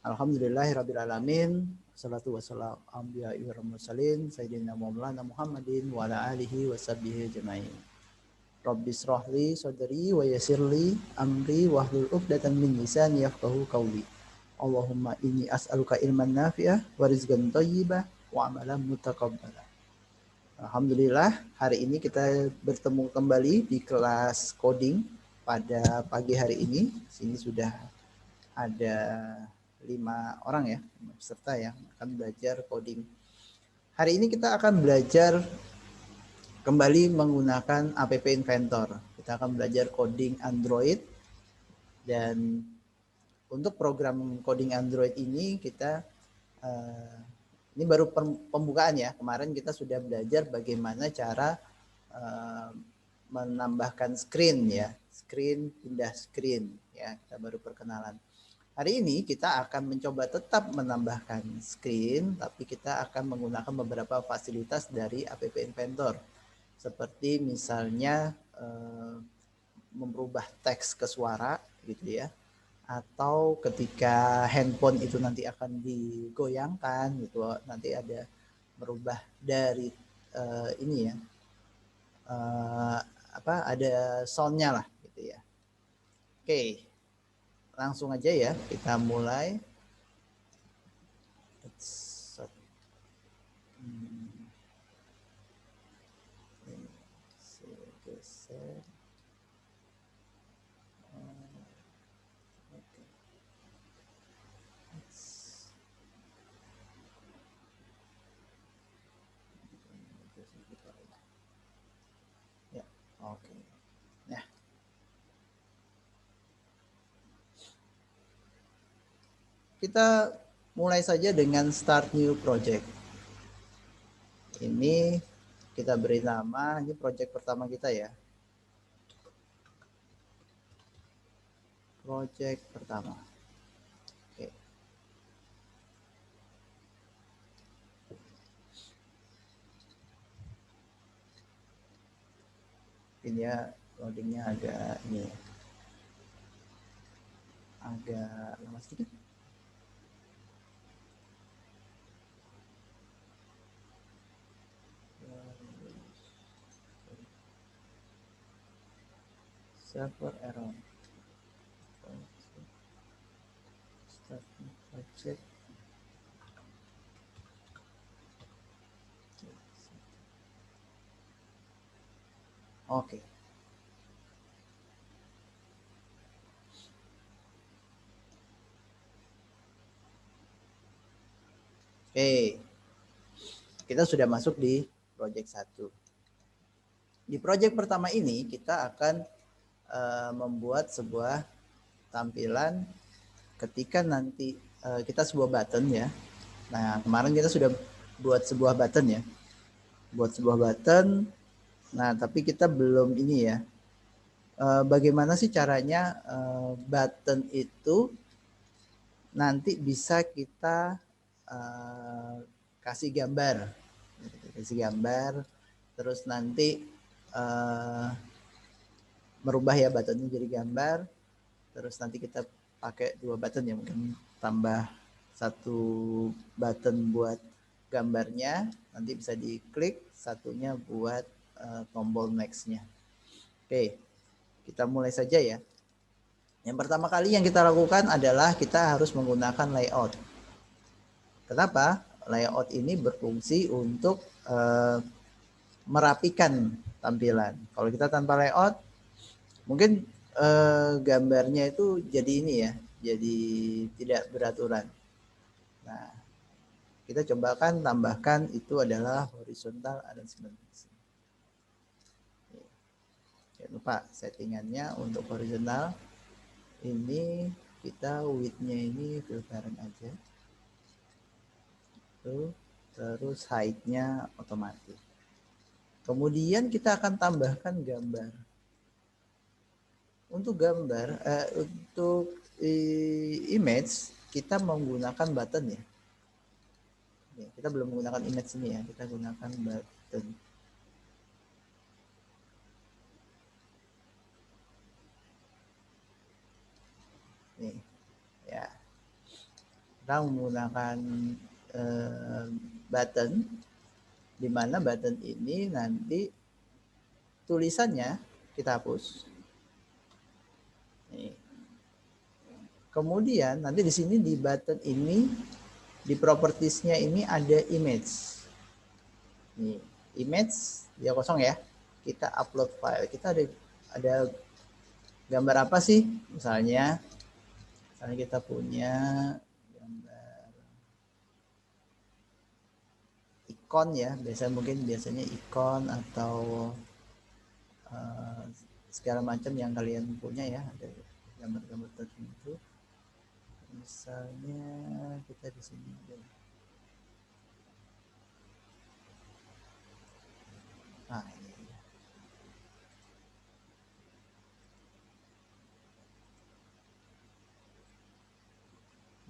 Alhamdulillahirrabbilalamin. Salatu wassalamu anbiya'i wa mursalin Sayyidina Maulana Muhammadin wa ala alihi wa sahbihi ajma'in. Rabbi srahli sadri wa yassirli amri wahlul 'uqdatam min lisani yafqahu qawli. Allahumma inni as'aluka ilman nafi'ah wa rizqan thayyibah wa amalan mutaqabbala. Alhamdulillah, hari ini kita bertemu kembali di kelas coding pada pagi hari ini. Sini sudah ada 5 orang ya, peserta yang akan belajar coding. Hari ini kita akan belajar kembali menggunakan app Inventor. Kita akan belajar coding Android, dan untuk program coding Android ini kita ini baru pembukaan ya. Kemarin kita sudah belajar bagaimana cara menambahkan screen ya, screen pindah screen ya. Kita baru perkenalan. Hari ini kita akan mencoba tetap menambahkan screen, tapi kita akan menggunakan beberapa fasilitas dari app Inventor. Seperti misalnya merubah teks ke suara gitu ya. Atau ketika handphone itu nanti akan digoyangkan gitu, nanti ada merubah dari ini ya. Ada soundnya lah gitu ya. Oke. Langsung aja ya, kita mulai. Ya, oke. Nah, kita mulai saja dengan start new project. Ini kita beri nama, ini project pertama kita ya. Project pertama. Oke. Ini ya loadingnya agak ini, agak lama sedikit. Server error. Start new project. Oke. Oke. Kita sudah masuk di project 1. Di project pertama ini kita akan membuat sebuah tampilan ketika nanti kita sebuah button ya. Nah, kemarin kita sudah buat sebuah button ya. Buat sebuah button. Nah, tapi kita belum ini ya. Bagaimana sih caranya button itu nanti bisa kita kasih gambar. Kasih gambar, terus nanti merubah ya buttonnya jadi gambar, terus nanti kita pakai 2 button ya, mungkin tambah 1 button buat gambarnya, nanti bisa diklik, satunya buat tombol next-nya. Oke, kita mulai saja ya. Yang pertama kali yang kita lakukan adalah kita harus menggunakan layout. Kenapa? Layout ini berfungsi untuk merapikan tampilan. Kalau kita tanpa layout, mungkin gambarnya itu jadi ini ya, jadi tidak beraturan. Nah, kita cobakan tambahkan itu adalah horizontal arrangement. Jangan lupa settingannya untuk horizontal ini kita width-nya ini filtering aja. Terus height-nya otomatis. Kemudian kita akan tambahkan gambar. Untuk gambar, untuk image kita menggunakan button ya. Kita belum menggunakan image ini ya, kita gunakan button. Nih, ya. Kita menggunakan button, di mana button ini nanti tulisannya kita hapus. Nih. Kemudian nanti di sini di button ini, di propertiesnya ini ada image. Nih, image dia kosong ya. Kita upload file. Kita ada gambar apa sih? Misalnya kita punya gambar ikon ya. Biasanya ikon atau segala macam yang kalian punya ya. Ada gambar-gambar tertentu. Misalnya kita di sini ada. Nah, ini.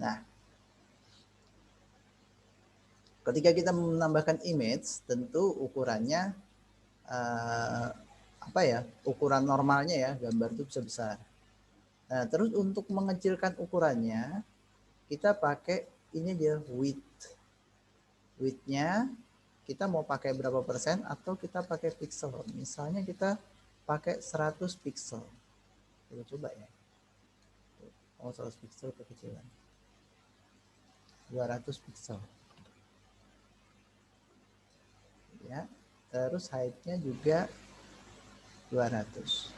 Nah, ketika kita menambahkan image, tentu ukurannya apa ya? Ukuran normalnya ya, gambar itu bisa besar. Nah, terus untuk mengecilkan ukurannya, kita pakai ini aja width. Width-nya kita mau pakai berapa persen atau kita pakai pixel. Misalnya kita pakai 100 pixel. Kita coba ya. Oh, 100 pixel kekecilan. 200 pixel. Ya. Terus height-nya juga 200.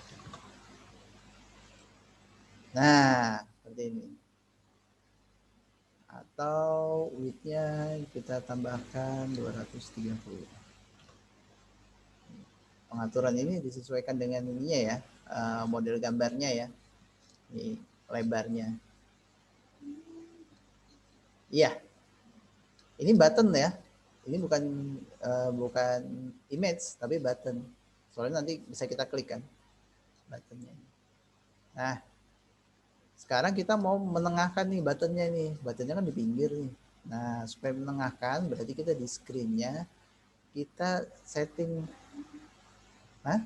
Nah, seperti ini. Atau width-nya kita tambahkan 230. Pengaturan ini disesuaikan dengan ininya ya, model gambarnya ya. Ini lebarnya. Iya. Ini button ya. Ini bukan image tapi button. Soalnya nanti bisa kita klik kan buttonnya. Nah, sekarang kita mau menengahkan nih buttonnya nih. Buttonnya kan di pinggir nih. Nah, supaya menengahkan berarti kita di screen-nya kita setting. Hah?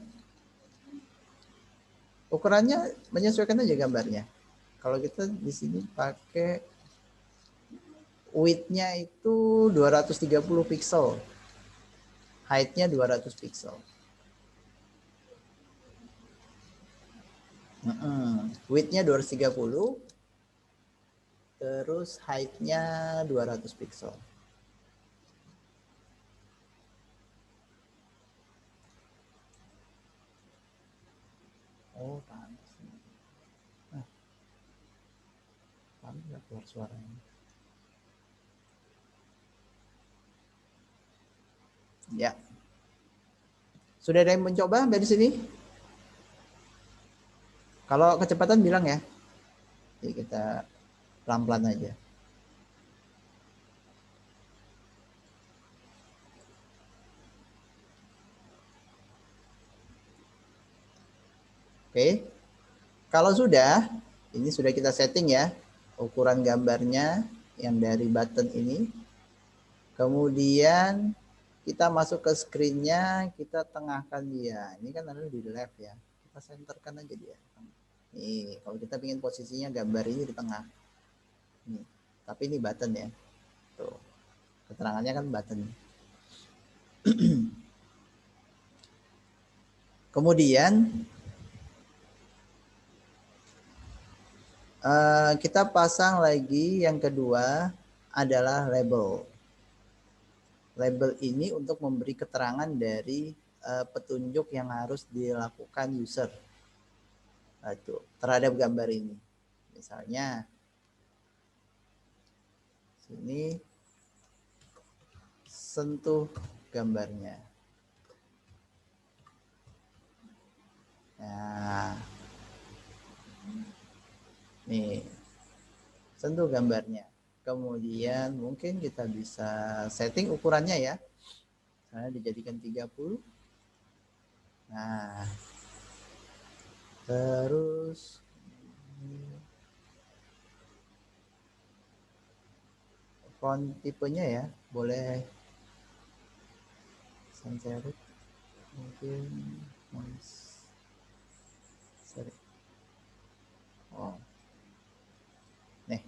Ukurannya menyesuaikan aja gambarnya. Kalau kita di sini pakai width-nya itu 230 pixel. Height-nya 200 pixel. Width-nya 230. Terus height-nya 200 pixel. Oh, panas. Nah, panas nggak keluar suaranya. Ya. Sudah ada yang mencoba dari sini? Kalau kecepatan bilang ya. Jadi kita pelan-pelan aja. Oke. Kalau sudah, ini sudah kita setting ya. Ukuran gambarnya yang dari button ini. Kemudian kita masuk ke screen-nya, kita tengahkan dia. Ini kan ada di left ya. Kita centerkan aja dia. Nih, kalau kita ingin posisinya gambar ini di tengah. Nih, tapi ini button ya. Tuh. Keterangannya kan button. Kemudian kita pasang lagi yang kedua adalah label. Label ini untuk memberi keterangan dari petunjuk yang harus dilakukan user terhadap gambar ini. Misalnya sini sentuh gambarnya. Nah, nih sentuh gambarnya. Kemudian mungkin kita bisa setting ukurannya ya. Misalnya dijadikan 30. Nah, terus font tipenya ya, boleh sans serif mungkin serif. Oh. Nih.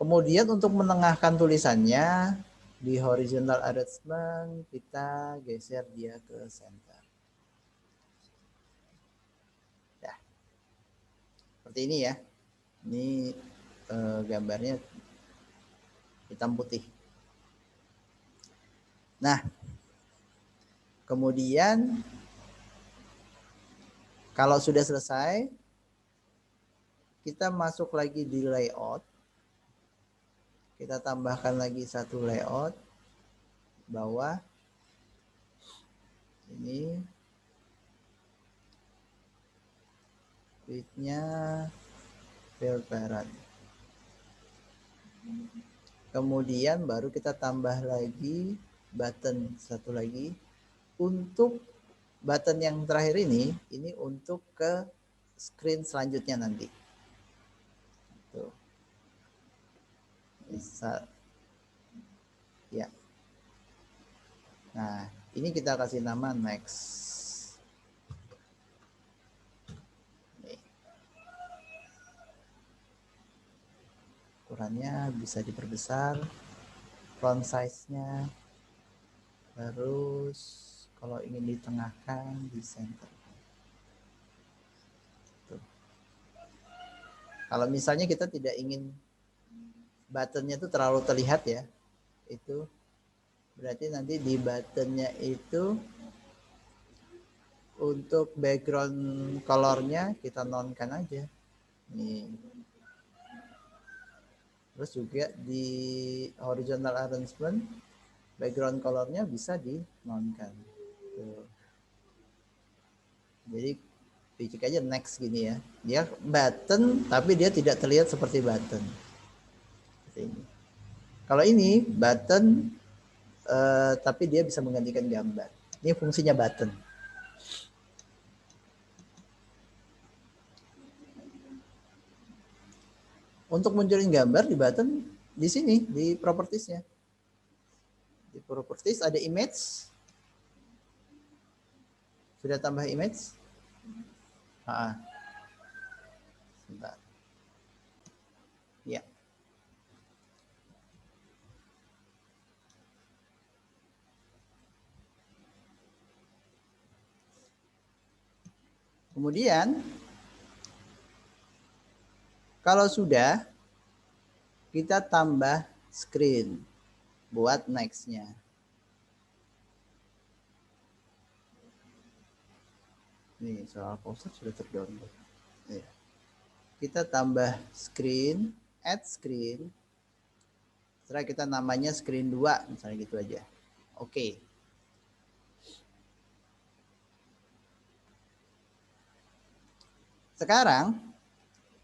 Kemudian untuk menengahkan tulisannya di horizontal arrangement kita geser dia ke center. Ya, seperti ini ya. Ini gambarnya hitam putih. Nah, kemudian kalau sudah selesai, kita masuk lagi di layout. Kita tambahkan lagi satu layout bawah. Ini width-nya fill parent. Kemudian baru kita tambah lagi button satu lagi. Untuk button yang terakhir ini untuk ke screen selanjutnya nanti. Tuh. Bisa. Ya. Nah, ini kita kasih nama next. Nih. Ukurannya bisa diperbesar, font size-nya. Terus kalau ingin ditengahkan di center. Tuh. Kalau misalnya kita tidak ingin buttonnya itu terlalu terlihat ya, itu berarti nanti di buttonnya itu untuk background colornya kita nonkan aja. Nih. Terus juga di horizontal arrangement background colornya bisa di nonkan. Tuh. Jadi dicek aja next gini ya. Dia button tapi dia tidak terlihat seperti button. Seperti ini. Kalau ini button tapi dia bisa menggantikan gambar. Ini fungsinya button. Untuk munculin gambar di button di sini di propertiesnya. Di properties ada image. Sudah tambah image? Sebentar. Ya. Kemudian kalau sudah kita tambah screen buat next-nya. Nih soal poster sudah terdownload. Ya. Kita tambah screen, add screen. Setelah kita namanya screen 2 misalnya gitu aja. Oke. Sekarang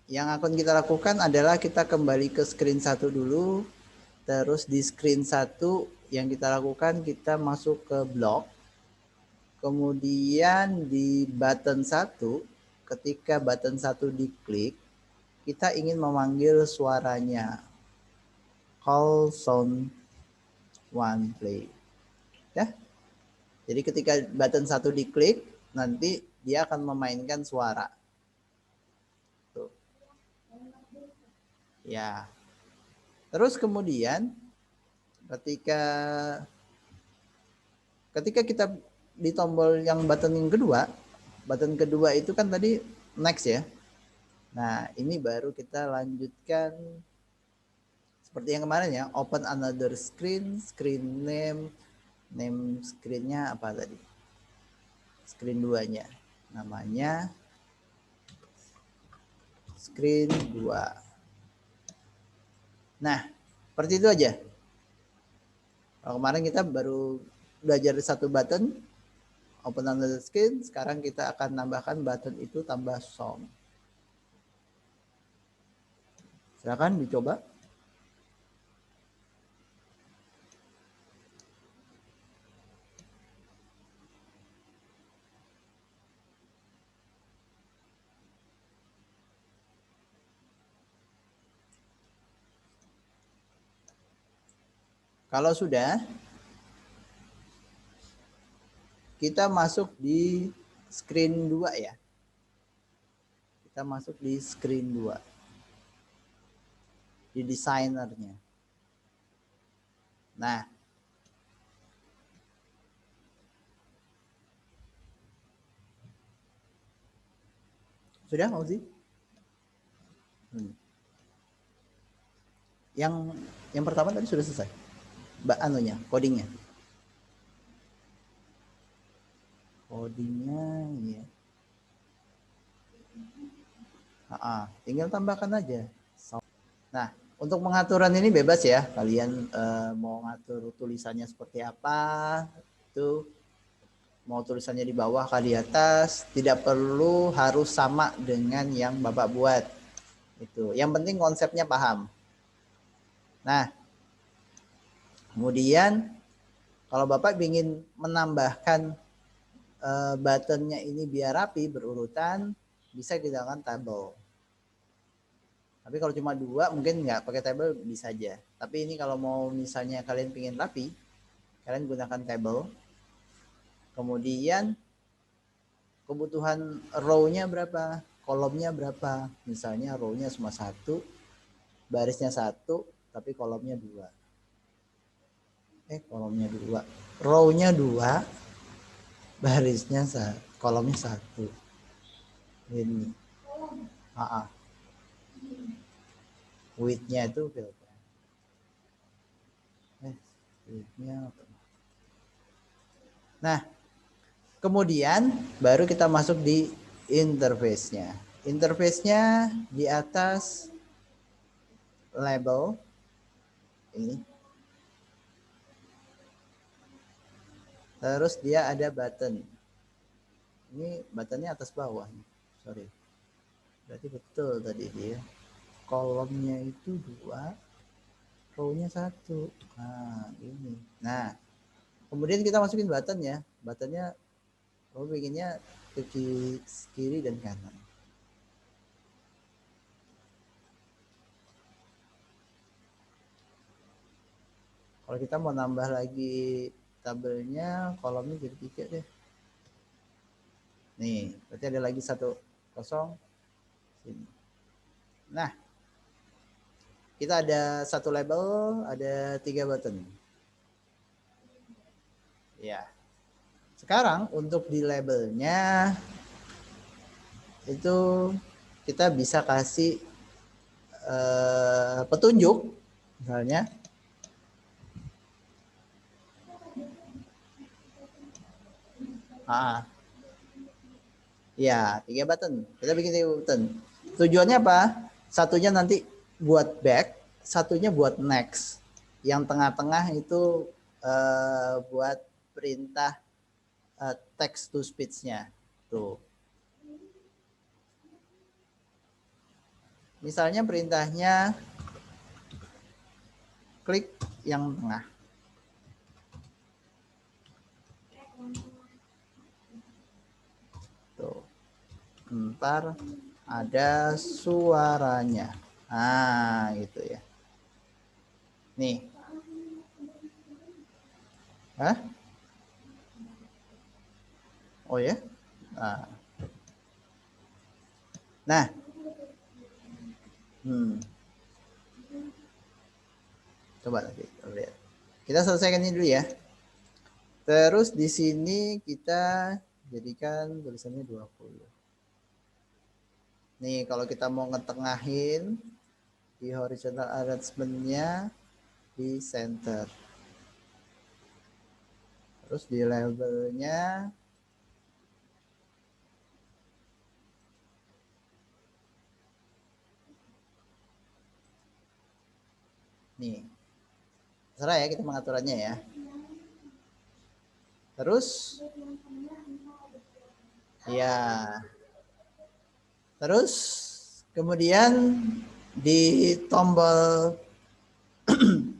yang akan kita lakukan adalah kita kembali ke screen 1 dulu. Terus di screen 1 yang kita lakukan kita masuk ke blog. Kemudian di button 1 ketika button 1 diklik kita ingin memanggil suaranya. Call sound one play. Ya. Jadi ketika button 1 diklik nanti dia akan memainkan suara. Tuh. Ya. Terus kemudian ketika kita di tombol yang button kedua itu kan tadi next ya. Nah, ini baru kita lanjutkan seperti yang kemarin ya, open another screen, screen name screen-nya apa tadi? Screen 2-nya. Namanya screen 2. Nah, seperti itu aja. Kalau kemarin kita baru belajar satu button, open another screen, sekarang kita akan nambahkan button itu tambah sound. Silakan dicoba. Kalau sudah, kita masuk di screen 2 ya. Kita masuk di screen 2. di desainernya. Nah, sudah mau sih? Yang pertama tadi sudah selesai. Anunya, codingnya. Codingnya ya. Tinggal tambahkan aja. Nah, untuk pengaturan ini bebas ya. Kalian mau ngatur tulisannya seperti apa, itu mau tulisannya di bawah kah di atas, tidak perlu harus sama dengan yang Bapak buat. Itu. Yang penting konsepnya paham. Nah, kemudian kalau Bapak ingin menambahkan buttonnya ini biar rapi berurutan, bisa gunakan tabel. Tapi kalau cuma dua mungkin nggak pakai tabel bisa aja. Tapi ini kalau mau misalnya kalian pengen rapi, kalian gunakan tabel. Kemudian kebutuhan row-nya berapa, kolomnya berapa. Misalnya row-nya cuma satu, barisnya satu, tapi kolomnya dua. Kolomnya dua, row-nya dua, barisnya kolomnya satu. Ini. Width-nya itu berapa? Width-nya apa? Nah, kemudian baru kita masuk di interface-nya. Interface-nya di atas label ini. Terus dia ada button. Ini buttonnya atas bawah. Sorry. Berarti betul tadi dia. Kolomnya itu dua, row-nya satu. Nah, ini. Nah, kemudian kita masukin button ya. Buttonnya bikinnya ke kiri dan kanan. Kalau kita mau nambah lagi tabelnya, kolomnya jadi 3 deh. Nih, berarti ada lagi 1 kosong. Sini. Nah, kita ada 1 label, ada 3 button. Ya. Sekarang untuk di labelnya itu kita bisa kasih petunjuk, misalnya. Ya, 3 button. Kita bikin 3 button. Tujuannya apa? Satunya nanti buat back, satunya buat next. Yang tengah-tengah itu buat perintah text to speech-nya. Tuh. Misalnya perintahnya klik yang tengah. Tuh. Ntar ada suaranya. Nah, gitu ya. Nih. Hah? Oh ya? Nah. Coba nanti lihat. Kita selesaikan ini dulu ya. Terus di sini kita jadikan tulisannya 20. Nih, kalau kita mau ngetengahin di horizontal arrangement-nya di center. Terus di labelnya nih. Terserah ya kita mengaturannya ya. Terus ya. Terus kemudian di tombol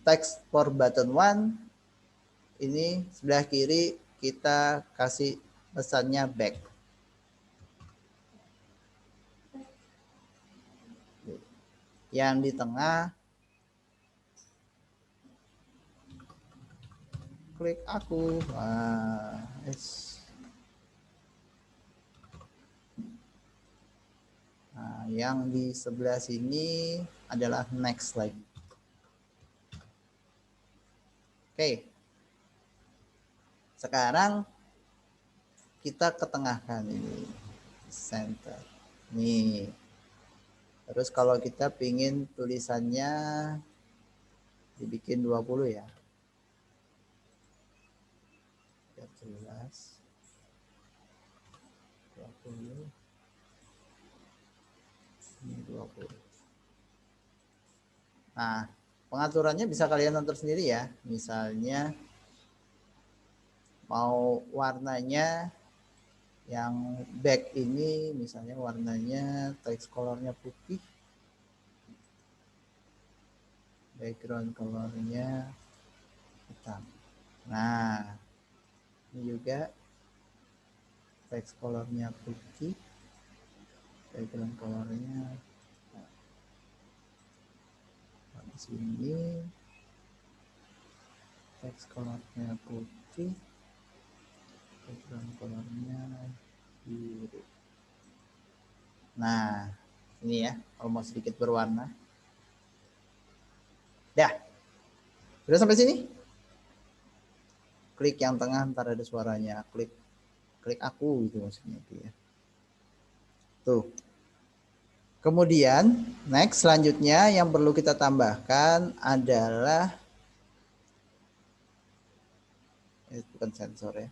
text for button 1 ini sebelah kiri kita kasih pesannya back. Yang di tengah klik aku. Nah, yang di sebelah sini adalah next lagi. Oke. Sekarang kita ketengahkan ini. Center. Nih. Terus kalau kita pingin tulisannya dibikin 20 ya. Biar jelas. 20. Ini 20. Nah, pengaturannya bisa kalian atur sendiri ya. Misalnya mau warnanya yang back ini misalnya warnanya text colornya putih, background colornya hitam. Nah, ini juga text colornya putih, background colornya di sini text colornya putih, background colornya biru. Nah, ini ya, kalau sedikit berwarna. Dah. Sudah sampai sini? Klik yang tengah, ntar ada suaranya. Klik aku gitu maksudnya itu ya. Tuh. Kemudian, next selanjutnya yang perlu kita tambahkan adalah bukan sensor ya.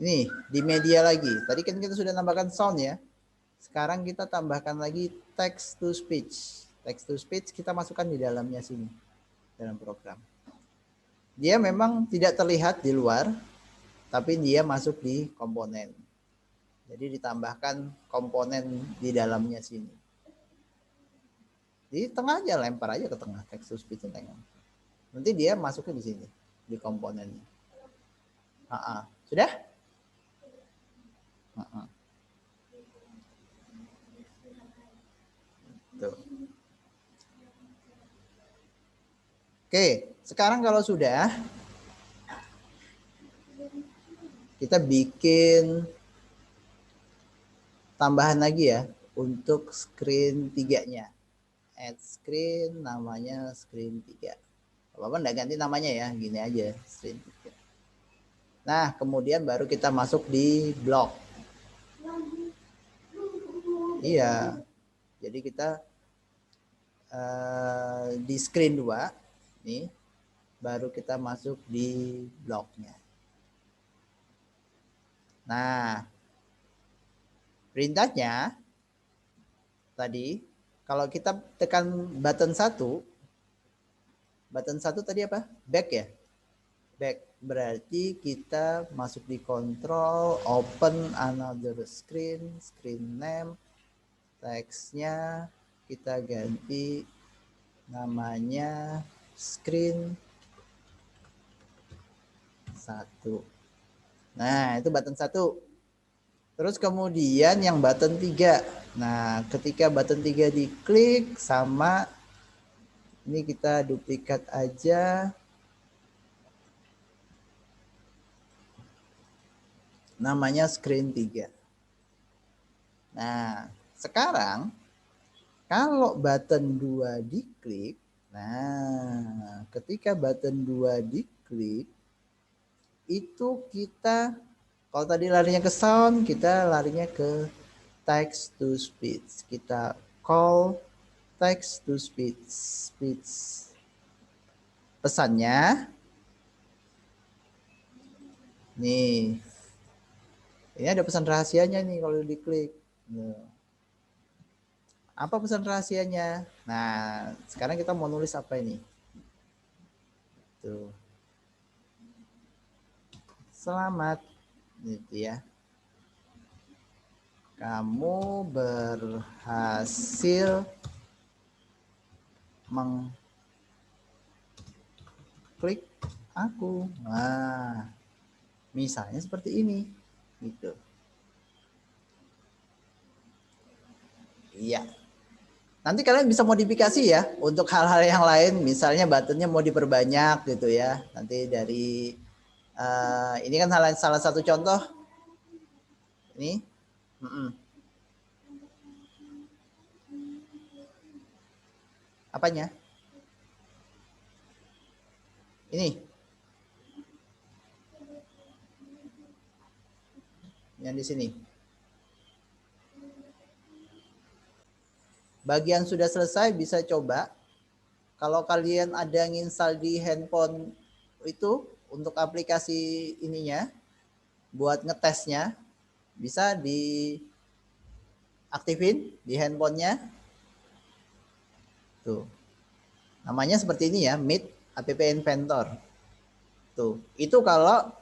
Ini di media lagi. Tadi kan kita sudah tambahkan sound ya. Sekarang kita tambahkan lagi text to speech. Text to speech kita masukkan di dalamnya sini. Dalam program. Dia memang tidak terlihat di luar, tapi dia masuk di komponen. Jadi ditambahkan komponen di dalamnya sini. Di tengah aja, lempar aja ke tengah text to speech tengah. Nanti dia masuknya di sini, di komponennya. Sudah? Tuh. Oke, sekarang kalau sudah, kita bikin tambahan lagi ya untuk screen 3-nya. Add screen, namanya screen 3. Apa-apa enggak ganti namanya ya, gini aja, screen 3. Nah, kemudian baru kita masuk di blok. Iya. Jadi kita di screen 2 nih, baru kita masuk di bloknya. Nah, perintahnya tadi kalau kita tekan button 1 tadi apa? Back ya? Back berarti kita masuk di control, open another screen, screen name, teksnya kita ganti namanya screen 1. Nah, itu button 1. Terus kemudian yang button 3. Nah, ketika button 3 diklik sama ini kita duplikat aja. Namanya screen 3. Nah, sekarang kalau button 2 diklik, nah, ketika button 2 diklik, itu kita, kalau tadi larinya ke sound, kita larinya ke text to speech. Kita call text to speech. Pesannya, nih, ini ada pesan rahasianya nih kalau diklik. Apa pesan rahasianya? Nah, sekarang kita mau nulis apa ini? Tuh. Selamat, gitu ya. Kamu berhasil mengklik aku. Nah, misalnya seperti ini, gitu. Iya. Nanti kalian bisa modifikasi ya untuk hal-hal yang lain, misalnya buttonnya mau diperbanyak gitu ya. Nanti dari ini kan salah satu contoh Ini. Apanya? Ini. Yang di sini. Bagian sudah selesai bisa coba. Kalau kalian ada yang install di handphone itu untuk aplikasi ininya buat ngetesnya bisa diaktifin di handphonenya. Tuh. Namanya seperti ini ya, Meet App Inventor. Tuh. Itu kalau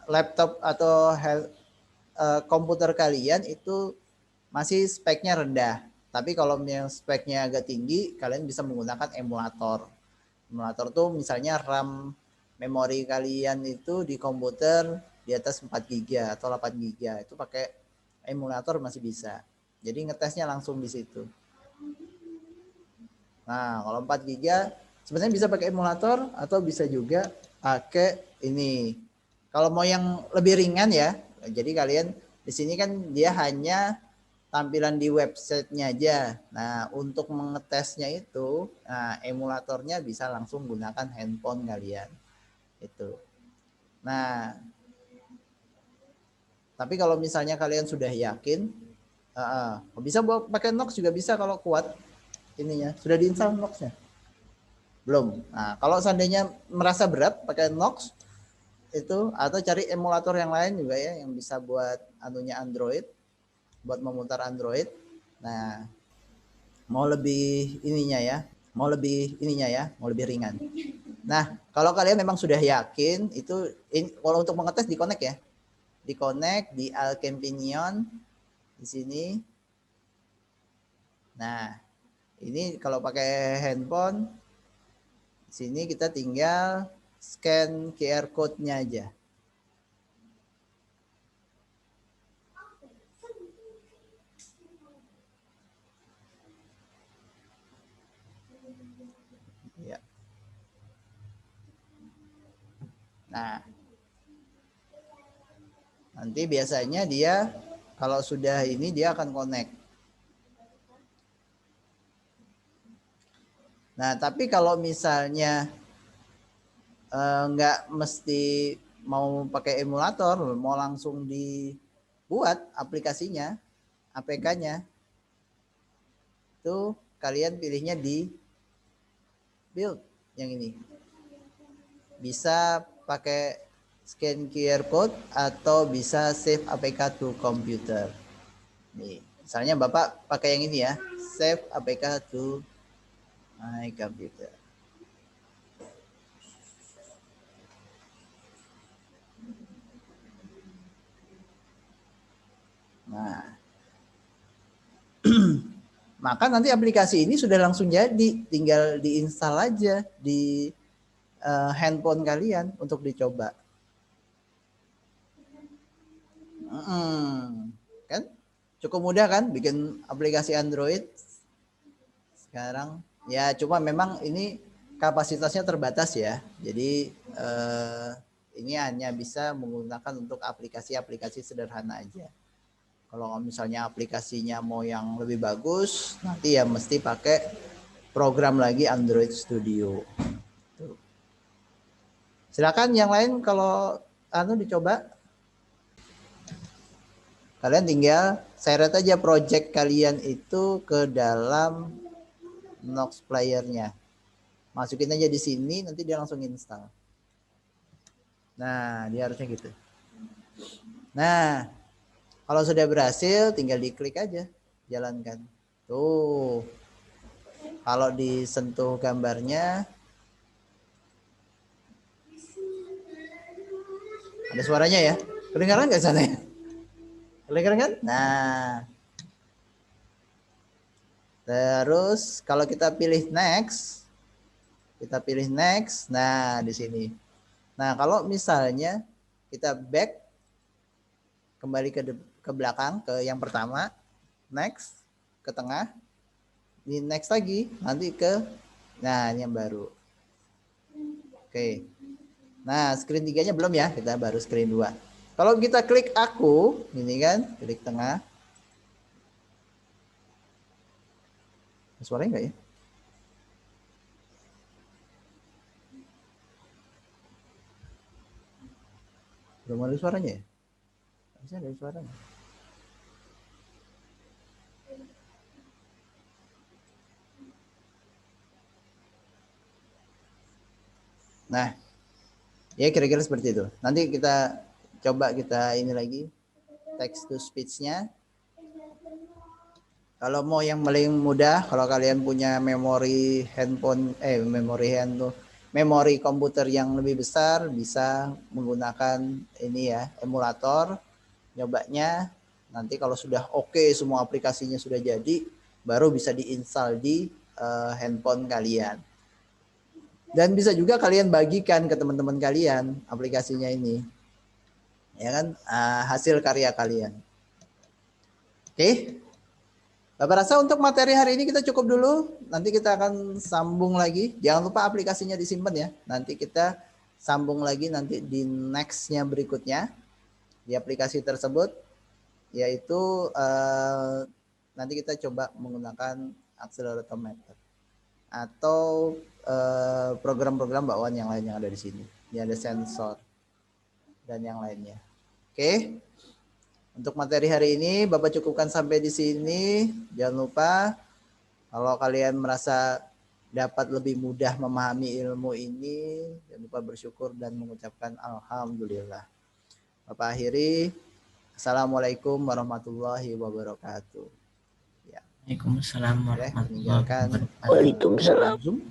laptop atau komputer kalian itu masih speknya rendah. Tapi kalau yang speknya agak tinggi, kalian bisa menggunakan emulator. Emulator tuh misalnya RAM memori kalian itu di komputer di atas 4 GB atau 8 GB. Itu pakai emulator masih bisa. Jadi ngetesnya langsung di situ. Nah, kalau 4 GB sebenarnya bisa pakai emulator atau bisa juga pakai ini. Kalau mau yang lebih ringan ya, jadi kalian di sini kan dia hanya tampilan di websitenya aja. Nah, untuk mengetesnya itu, nah, emulatornya bisa langsung gunakan handphone kalian. Itu. Nah, tapi kalau misalnya kalian sudah yakin, bisa pakai Nox juga bisa kalau kuat ininya. Sudah diinstal Nox-nya? Belum. Nah, kalau seandainya merasa berat pakai Nox itu atau cari emulator yang lain juga ya yang bisa buat anunya Android, buat memutar Android. Nah, mau lebih ininya ya, mau lebih ringan. Nah, kalau kalian memang sudah yakin itu kalau untuk mengetes di connect ya. Di connect di Alcampinion di sini. Nah, ini kalau pakai handphone di sini kita tinggal scan QR code-nya aja. Ya. Nah, nanti biasanya dia kalau sudah ini dia akan connect. Nah, tapi kalau misalnya nggak mesti mau pakai emulator, mau langsung dibuat aplikasinya, APK-nya, itu kalian pilihnya di build yang ini. Bisa pakai scan QR code atau bisa save APK to computer. Nih, misalnya Bapak pakai yang ini ya, save APK to my computer. Nah, maka nanti aplikasi ini sudah langsung jadi, tinggal diinstal aja di handphone kalian untuk dicoba. Kan cukup mudah kan bikin aplikasi Android sekarang. Ya cuma memang ini kapasitasnya terbatas ya. Jadi ini hanya bisa menggunakan untuk aplikasi-aplikasi sederhana aja. Kalau misalnya aplikasinya mau yang lebih bagus, nanti ya mesti pakai program lagi Android Studio. Tuh. Silakan yang lain kalau dicoba. Kalian tinggal seret aja project kalian itu ke dalam Nox player-nya. Masukin aja di sini, nanti dia langsung install. Nah, dia harusnya gitu. Nah, kalau sudah berhasil, tinggal diklik aja, jalankan. Tuh, kalau disentuh gambarnya, ada suaranya ya. Kedengaran nggak sana ya? Kedengaran kan? Nah, terus kalau kita pilih next, nah di sini. Nah, kalau misalnya kita back kembali ke belakang ke yang pertama, next ke tengah, ini next lagi, nanti ke ini yang baru. Oke. Nah, screen 3-nya belum ya, kita baru screen 2. Kalau kita klik aku, ini kan, klik tengah. Suaranya enggak ya? Belum ada suaranya ya? Bisa ada suaranya. Nah, ya kira-kira seperti itu. Nanti kita coba kita ini lagi text to speech-nya. Kalau mau yang paling mudah, kalau kalian punya memori handphone, memori komputer yang lebih besar, bisa menggunakan ini ya, emulator. Nyobanya nanti kalau sudah oke, semua aplikasinya sudah jadi, baru bisa diinstal di handphone kalian. Dan bisa juga kalian bagikan ke teman-teman kalian aplikasinya ini, ya kan, hasil karya kalian. Oke. Bapak rasa untuk materi hari ini kita cukup dulu. Nanti kita akan sambung lagi. Jangan lupa aplikasinya disimpan ya. Nanti kita sambung lagi nanti di next-nya berikutnya di aplikasi tersebut, yaitu nanti kita coba menggunakan accelerometer atau program-program bawaan yang lain yang ada di sini. Ini ada sensor dan yang lainnya. Oke. Untuk materi hari ini Bapak cukupkan sampai di sini. Jangan lupa kalau kalian merasa dapat lebih mudah memahami ilmu ini, jangan lupa bersyukur dan mengucapkan alhamdulillah. Bapak akhiri. Assalamualaikum warahmatullahi wabarakatuh. Ya. Waalaikumsalam warahmatullahi Meninggalkan wabarakatuh. Waalaikumsalam. Zoom.